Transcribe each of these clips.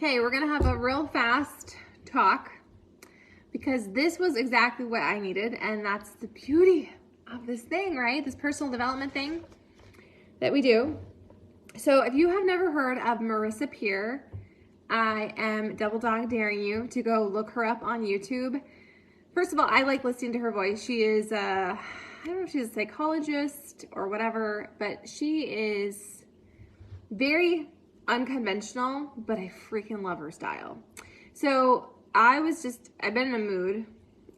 Okay, we're gonna have a real fast talk because this was exactly what I needed, and that's the beauty of this thing, right? This personal development thing that we do. So if you have never heard of Marissa Peer, I am double dog daring you to go look her up on YouTube. First of all, I like listening to her voice. She is, I don't know if she's a psychologist or whatever, but she is very unconventional, but I freaking love her style. So I've been in a mood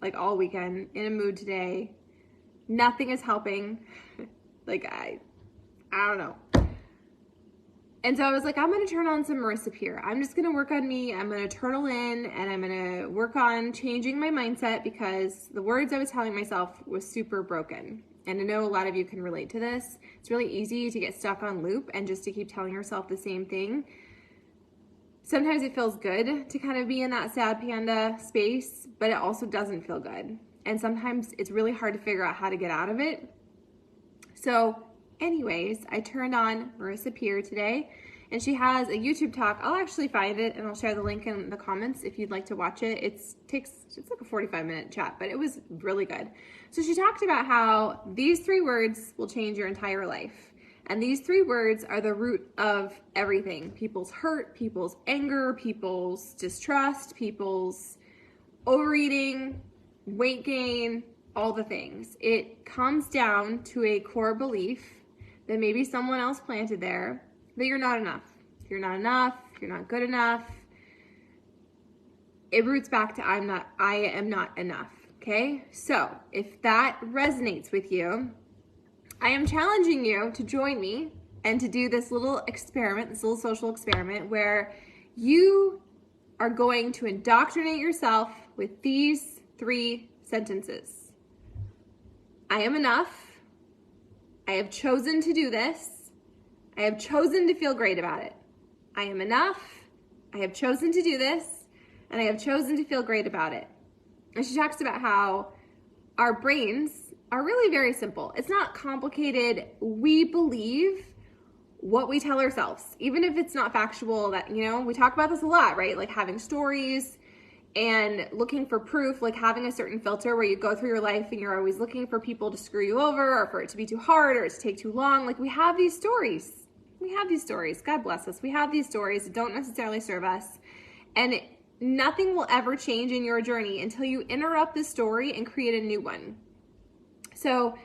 like all weekend, in a mood today. Nothing is helping. I don't know. And so I was like, I'm going to turn on some Marissa Peer. I'm just going to work on me. I'm going to turtle in and I'm going to work on changing my mindset because the words I was telling myself was super broken. And I know a lot of you can relate to this. It's really easy to get stuck on loop and just to keep telling yourself the same thing. Sometimes it feels good to kind of be in that sad panda space, but it also doesn't feel good. And sometimes it's really hard to figure out how to get out of it. So anyways, I turned on Marissa Peer today, and she has a YouTube talk. I'll actually find it and I'll share the link in the comments if you'd like to watch it. It's like a 45-minute chat, but it was really good. So she talked about how these 3 words will change your entire life. And these 3 words are the root of everything. People's hurt, people's anger, people's distrust, people's overeating, weight gain, all the things. It comes down to a core belief that maybe someone else planted there, that you're not enough. You're not enough, you're not good enough. It roots back to I am not enough, okay? So if that resonates with you, I am challenging you to join me and to do this little experiment, this little social experiment where you are going to indoctrinate yourself with these 3 sentences. I am enough. I have chosen to do this. I have chosen to feel great about it. I am enough. I have chosen to do this, and I have chosen to feel great about it. And she talks about how our brains are really very simple. It's not complicated. We believe what we tell ourselves, even if it's not factual. That, we talk about this a lot, right? Like having stories and looking for proof, like having a certain filter where you go through your life and you're always looking for people to screw you over or for it to be too hard or to take too long. Like we have these stories. God bless us. We have these stories that don't necessarily serve us. And nothing will ever change in your journey until you interrupt the story and create a new one. So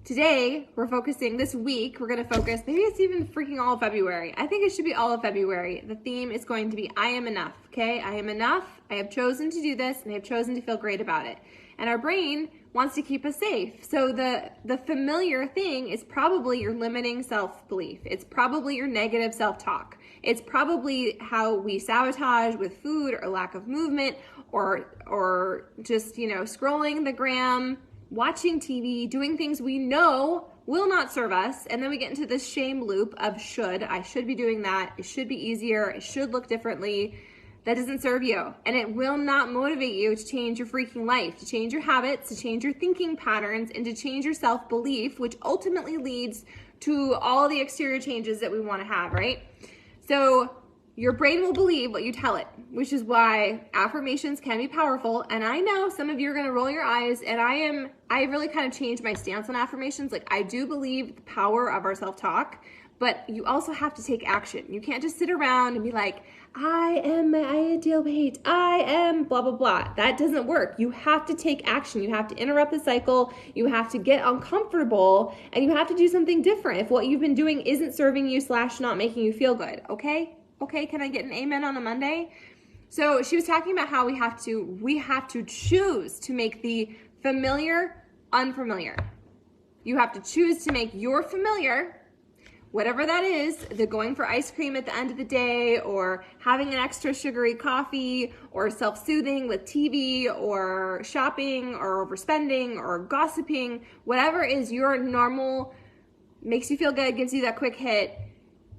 today this week, we're going to focus, maybe it's even freaking all of February. I think it should be all of February. The theme is going to be, I am enough, okay? I am enough. I have chosen to do this and I have chosen to feel great about it. And our brain wants to keep us safe. So the familiar thing is probably your limiting self-belief. It's probably your negative self-talk. It's probably how we sabotage with food or lack of movement or just, scrolling the gram, watching TV, doing things we know will not serve us. And then we get into this shame loop of I should be doing that. It should be easier. It should look differently. That doesn't serve you. And it will not motivate you to change your freaking life, to change your habits, to change your thinking patterns, and to change your self-belief, which ultimately leads to all the exterior changes that we want to have, right? So your brain will believe what you tell it, which is why affirmations can be powerful. And I know some of you are going to roll your eyes, and I really kind of changed my stance on affirmations. Like, I do believe the power of our self-talk, but you also have to take action. You can't just sit around and be like, I am my ideal weight. I am blah, blah, blah. That doesn't work. You have to take action. You have to interrupt the cycle. You have to get uncomfortable, and you have to do something different if what you've been doing isn't serving you / not making you feel good. Okay? Okay, can I get an amen on a Monday? So she was talking about how we have to choose to make the familiar unfamiliar. You have to choose to make your familiar, whatever that is, the going for ice cream at the end of the day, or having an extra sugary coffee, or self-soothing with TV, or shopping, or overspending, or gossiping, whatever is your normal, makes you feel good, gives you that quick hit.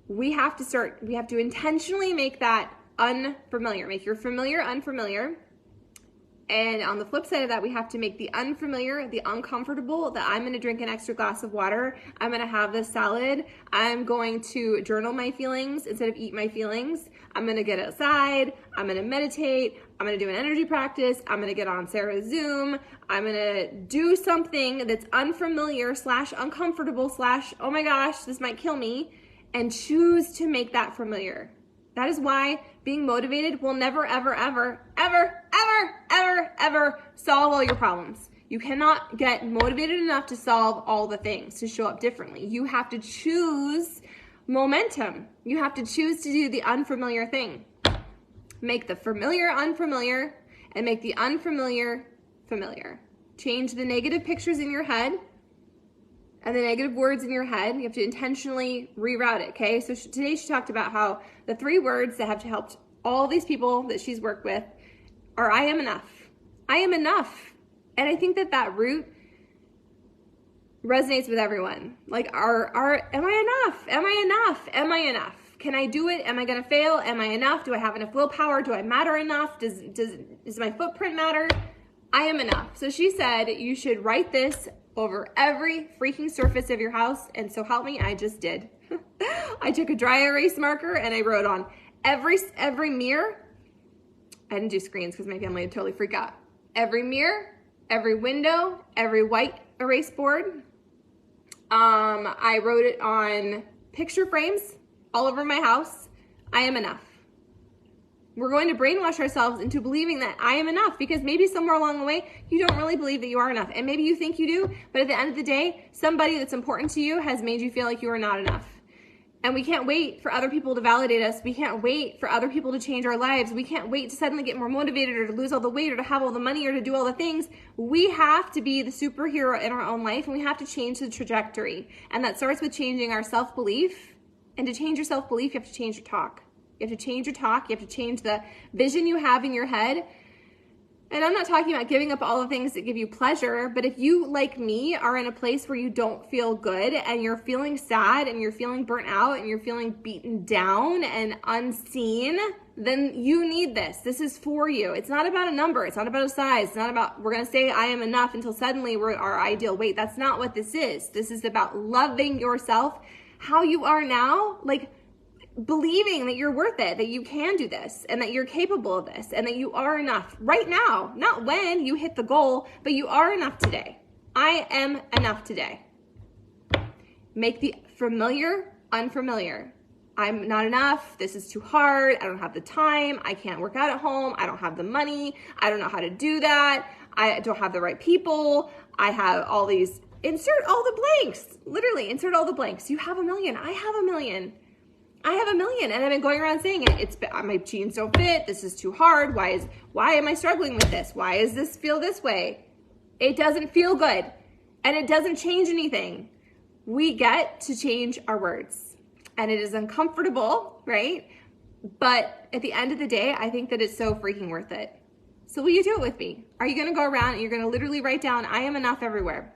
We have to intentionally make that unfamiliar. Make your familiar unfamiliar. And on the flip side of that, we have to make the unfamiliar, the uncomfortable, that I'm going to drink an extra glass of water. I'm going to have this salad. I'm going to journal my feelings instead of eat my feelings. I'm going to get outside. I'm going to meditate. I'm going to do an energy practice. I'm going to get on Sarah's Zoom. I'm going to do something that's unfamiliar / uncomfortable / oh my gosh, this might kill me, and choose to make that familiar. That is why being motivated will never, ever, ever, ever, ever, ever, ever solve all your problems. You cannot get motivated enough to solve all the things, to show up differently. You have to choose momentum. You have to choose to do the unfamiliar thing. Make the familiar unfamiliar and make the unfamiliar familiar. Change the negative pictures in your head and the negative words in your head. You have to intentionally reroute it, okay? So today she talked about how the 3 words that have helped all these people that she's worked with are I am enough. I am enough. And I think that root resonates with everyone. Like, am I enough? Am I enough? Am I enough? Can I do it? Am I gonna fail? Am I enough? Do I have enough willpower? Do I matter enough? Does my footprint matter? I am enough. So she said you should write this over every freaking surface of your house, and so help me, I just did. I took a dry erase marker and I wrote on every mirror. I didn't do screens because my family would totally freak out. Every mirror, every window, every white erase board. I wrote it on picture frames all over my house. I am enough. We're going to brainwash ourselves into believing that I am enough, because maybe somewhere along the way, you don't really believe that you are enough. And maybe you think you do, but at the end of the day, somebody that's important to you has made you feel like you are not enough. And we can't wait for other people to validate us. We can't wait for other people to change our lives. We can't wait to suddenly get more motivated or to lose all the weight or to have all the money or to do all the things. We have to be the superhero in our own life, and we have to change the trajectory. And that starts with changing our self-belief. And to change your self-belief, you have to change your talk. You have to change your talk. You have to change the vision you have in your head. And I'm not talking about giving up all the things that give you pleasure, but if you, like me, are in a place where you don't feel good and you're feeling sad and you're feeling burnt out and you're feeling beaten down and unseen, then you need this. This is for you. It's not about a number. It's not about a size. It's not about, we're going to say I am enough until suddenly we're our ideal weight. That's not what this is. This is about loving yourself, how you are now, like believing that you're worth it, that you can do this, and that you're capable of this, and that you are enough right now, not when you hit the goal, but you are enough today. I am enough today. Make the familiar unfamiliar. I'm not enough. This is too hard. I don't have the time. I can't work out at home. I don't have the money. I don't know how to do that. I don't have the right people. I have all these, insert all the blanks, literally insert all the blanks. You have a million. I have a million. I have a million, and I've been going around saying it. My jeans don't fit. This is too hard. Why am I struggling with this? Why does this feel this way? It doesn't feel good, and it doesn't change anything. We get to change our words, and it is uncomfortable, right? But at the end of the day, I think that it's so freaking worth it. So will you do it with me? Are you going to go around and you're going to literally write down, I am enough everywhere?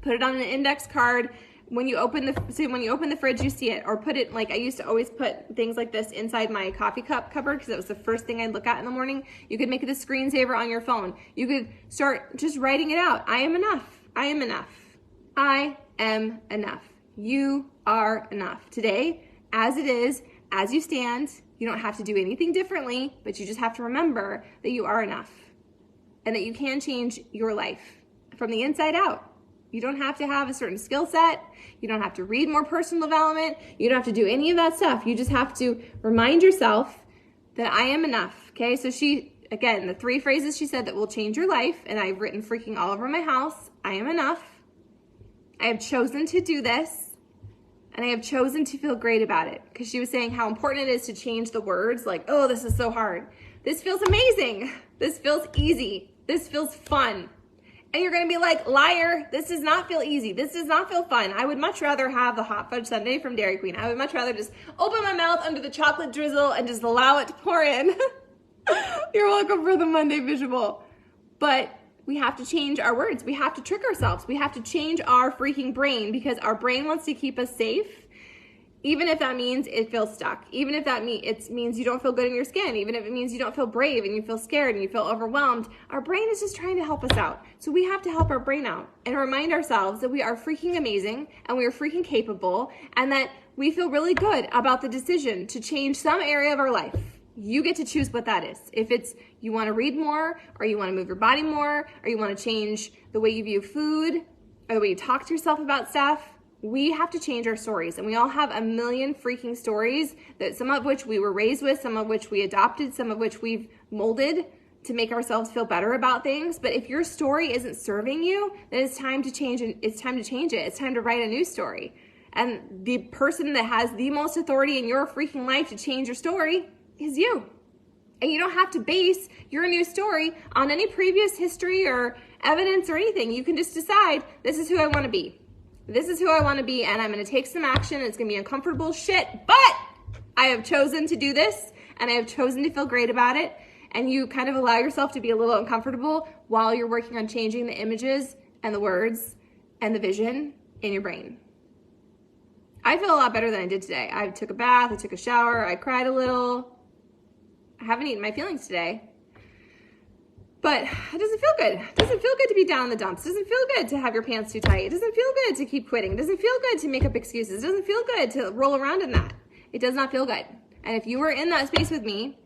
Put it on an index card. When you open the fridge, you see it, or put it, like I used to always put things like this inside my coffee cup cupboard because it was the first thing I'd look at in the morning. You could make it a screensaver on your phone. You could start just writing it out. I am enough. I am enough. I am enough. You are enough. Today, as it is, as you stand, you don't have to do anything differently, but you just have to remember that you are enough and that you can change your life from the inside out. You don't have to have a certain skill set. You don't have to read more personal development. You don't have to do any of that stuff. You just have to remind yourself that I am enough, okay? So again, the 3 phrases she said that will change your life, and I've written freaking all over my house. I am enough. I have chosen to do this, and I have chosen to feel great about it, because she was saying how important it is to change the words, like, oh, this is so hard. This feels amazing. This feels easy. This feels fun. And you're going to be like, liar, this does not feel easy. This does not feel fun. I would much rather have the hot fudge sundae from Dairy Queen. I would much rather just open my mouth under the chocolate drizzle and just allow it to pour in. You're welcome for the Monday visual. But we have to change our words. We have to trick ourselves. We have to change our freaking brain, because our brain wants to keep us safe. Even if that means it feels stuck, even if that means you don't feel good in your skin, even if it means you don't feel brave and you feel scared and you feel overwhelmed, our brain is just trying to help us out. So we have to help our brain out and remind ourselves that we are freaking amazing and we are freaking capable and that we feel really good about the decision to change some area of our life. You get to choose what that is. If it's you want to read more, or you want to move your body more, or you want to change the way you view food, or the way you talk to yourself about stuff, we have to change our stories. And we all have a million freaking stories, that some of which we were raised with, some of which we adopted, some of which we've molded to make ourselves feel better about things. But if your story isn't serving you, then it's time to change it. It's time to change it. It's time to write a new story. And the person that has the most authority in your freaking life to change your story is you. And you don't have to base your new story on any previous history or evidence or anything. You can just decide, this is who I want to be. This is who I want to be, and I'm going to take some action. It's going to be uncomfortable shit, but I have chosen to do this, and I have chosen to feel great about it. And you kind of allow yourself to be a little uncomfortable while you're working on changing the images and the words and the vision in your brain. I feel a lot better than I did today. I took a bath, I took a shower, I cried a little. I haven't eaten my feelings today. But it doesn't feel good. It doesn't feel good to be down in the dumps. It doesn't feel good to have your pants too tight. It doesn't feel good to keep quitting. It doesn't feel good to make up excuses. It doesn't feel good to roll around in that. It does not feel good. And if you were in that space with me,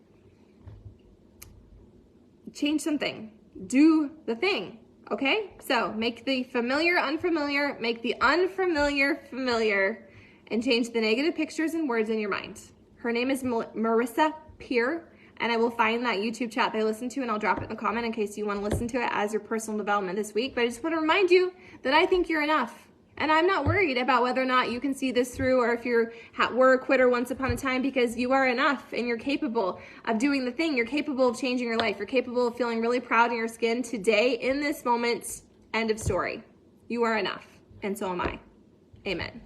change something. Do the thing, okay? So make the familiar unfamiliar, make the unfamiliar familiar, and change the negative pictures and words in your mind. Her name is Marissa Peer. And I will find that YouTube chat that I listened to, and I'll drop it in the comment in case you want to listen to it as your personal development this week. But I just want to remind you that I think you're enough. And I'm not worried about whether or not you can see this through, or if you were a quitter once upon a time, because you are enough and you're capable of doing the thing. You're capable of changing your life. You're capable of feeling really proud in your skin today, in this moment. End of story. You are enough. And so am I. Amen.